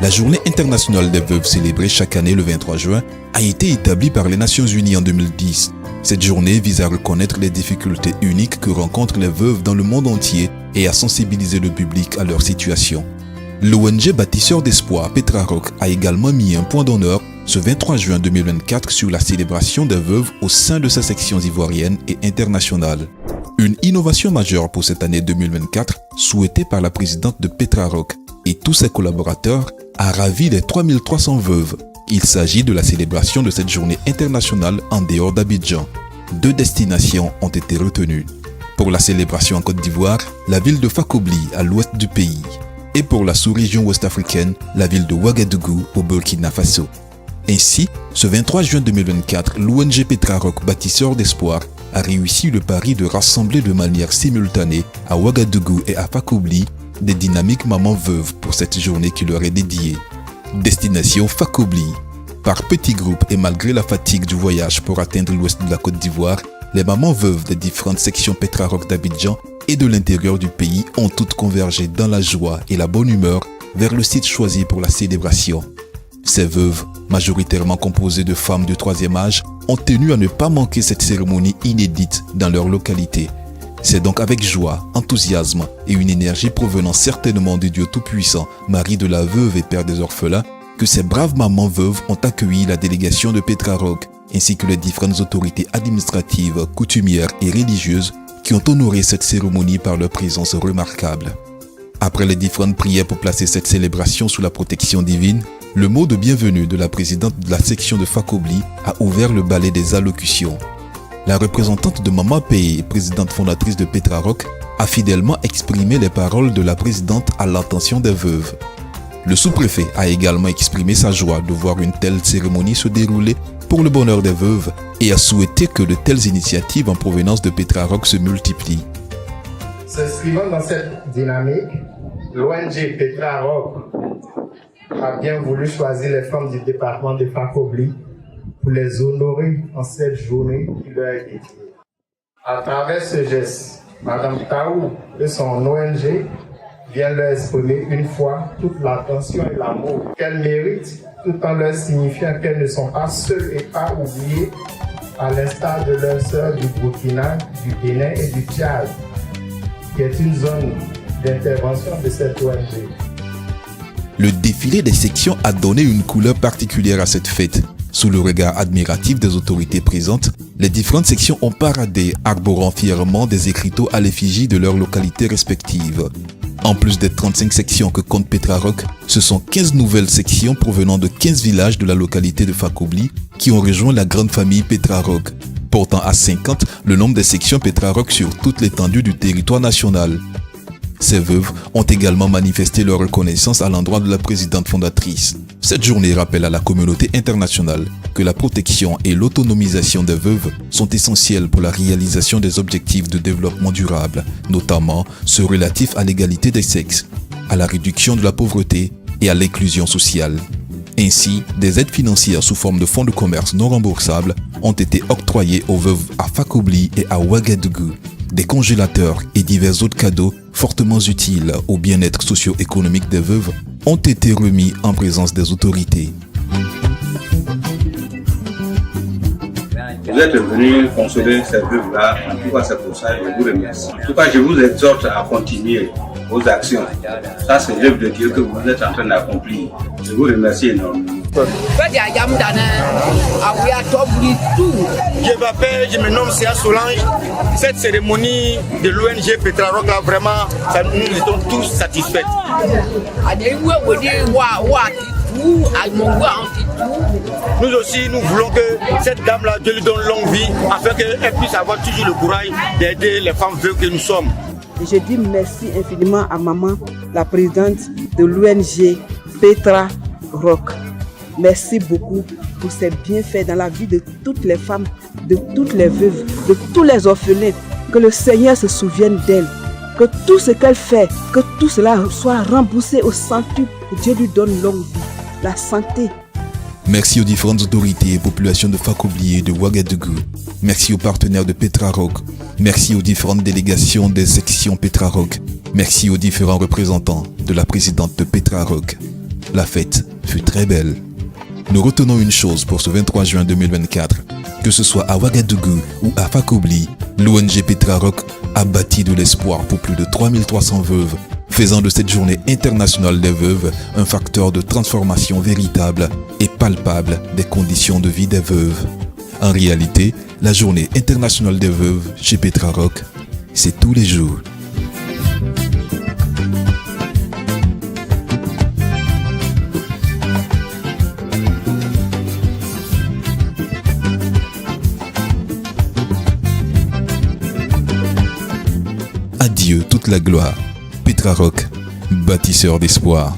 La journée internationale des veuves célébrée chaque année le 23 juin a été établie par les Nations Unies en 2010. Cette journée vise à reconnaître les difficultés uniques que rencontrent les veuves dans le monde entier et à sensibiliser le public à leur situation. L'ONG Bâtisseurs d'Espoir Petra Rock a également mis un point d'honneur ce 23 juin 2024 sur la célébration des veuves au sein de sa section ivoirienne et internationale. Une innovation majeure pour cette année 2024, souhaitée par la présidente de Petra Rock et tous ses collaborateurs, a ravi les 3300 veuves. Il s'agit de la célébration de cette journée internationale en dehors d'Abidjan. 2 destinations ont été retenues. Pour la célébration en Côte d'Ivoire, la ville de Fakobli à l'ouest du pays. Et pour la sous-région ouest-africaine, la ville de Ouagadougou au Burkina Faso. Ainsi, ce 23 juin 2024, l'ONG Petra Rock Bâtisseurs d'Espoir a réussi le pari de rassembler de manière simultanée à Ouagadougou et à Fakobli des dynamiques mamans veuves pour cette journée qui leur est dédiée. Destination Fakobli. Par petits groupes et malgré la fatigue du voyage pour atteindre l'ouest de la Côte d'Ivoire, les mamans veuves des différentes sections Petra Rock d'Abidjan et de l'intérieur du pays ont toutes convergé dans la joie et la bonne humeur vers le site choisi pour la célébration. Ces veuves, majoritairement composées de femmes du 3e âge, ont tenu à ne pas manquer cette cérémonie inédite dans leur localité. C'est donc avec joie, enthousiasme et une énergie provenant certainement du Dieu Tout-Puissant, mari de la veuve et père des orphelins, que ces braves mamans veuves ont accueilli la délégation de Petra Rock, ainsi que les différentes autorités administratives, coutumières et religieuses qui ont honoré cette cérémonie par leur présence remarquable. Après les différentes prières pour placer cette célébration sous la protection divine, le mot de bienvenue de la présidente de la section de Fakobli a ouvert le balai des allocutions. La représentante de Mama Pay et présidente fondatrice de Petra Rock a fidèlement exprimé les paroles de la présidente à l'intention des veuves. Le sous-préfet a également exprimé sa joie de voir une telle cérémonie se dérouler pour le bonheur des veuves et a souhaité que de telles initiatives en provenance de Petra Rock se multiplient. S'inscrivant dans cette dynamique, l'ONG Petra Rock a bien voulu choisir les femmes du département de Fakobli pour les honorer en cette journée qui leur est dédiée. À travers ce geste, Madame Taou et son ONG vient leur exprimer une fois toute l'attention et l'amour qu'elles méritent, tout en leur signifiant qu'elles ne sont pas seules et pas oubliées, à l'instar de leurs sœurs du Burkina, du Bénin et du Tchad, qui est une zone d'intervention de cette ONG. Le défilé des sections a donné une couleur particulière à cette fête. Sous le regard admiratif des autorités présentes, les différentes sections ont paradé, arborant fièrement des écriteaux à l'effigie de leurs localités respectives. En plus des 35 sections que compte Petra Rock, ce sont 15 nouvelles sections provenant de 15 villages de la localité de Fakobli qui ont rejoint la grande famille Petra Rock, portant à 50 le nombre des sections Petra Rock sur toute l'étendue du territoire national. Ces veuves ont également manifesté leur reconnaissance à l'endroit de la présidente fondatrice. Cette journée rappelle à la communauté internationale que la protection et l'autonomisation des veuves sont essentielles pour la réalisation des objectifs de développement durable, notamment ceux relatifs à l'égalité des sexes, à la réduction de la pauvreté et à l'inclusion sociale. Ainsi, des aides financières sous forme de fonds de commerce non remboursables ont été octroyées aux veuves à Fakobli et à Ouagadougou. Des congélateurs et divers autres cadeaux fortement utiles au bien-être socio-économique des veuves ont été remis en présence des autorités. Vous êtes venus consoler ces veuves-là, en tout cas c'est pour ça que je vous remercie. En tout cas, je vous exhorte à continuer vos actions. Ça, c'est l'œuvre de Dieu que vous êtes en train d'accomplir. Je vous remercie énormément. Je me nomme Sia Solange. Cette cérémonie de l'ONG Petra Rock, là, vraiment, nous étions tous satisfaits. Nous aussi, nous voulons que cette dame-là, Dieu lui donne longue vie, afin qu'elle puisse avoir toujours le courage d'aider les femmes veuves que nous sommes. Je dis merci infiniment à maman, la présidente de l'ONG Petra Rock. Merci beaucoup pour ses bienfaits dans la vie de toutes les femmes, de toutes les veuves, de tous les orphelins. Que le Seigneur se souvienne d'elle. Que tout ce qu'elle fait, que tout cela soit remboursé au centuple. Que Dieu lui donne longue vie, la santé. Merci aux différentes autorités et populations de Fakobli et de Ouagadougou. Merci aux partenaires de Petra Rock. Merci aux différentes délégations des sections Petra Rock. Merci aux différents représentants de la présidente de Petra Rock. La fête fut très belle. Nous retenons une chose pour ce 23 juin 2024. Que ce soit à Ouagadougou ou à Fakobli, l'ONG Petra Rock a bâti de l'espoir pour plus de 3300 veuves, faisant de cette journée internationale des veuves un facteur de transformation véritable et palpable des conditions de vie des veuves. En réalité, la journée internationale des veuves chez Petra Rock, c'est tous les jours. Adieu toute la gloire. Petra Rock, bâtisseur d'espoir.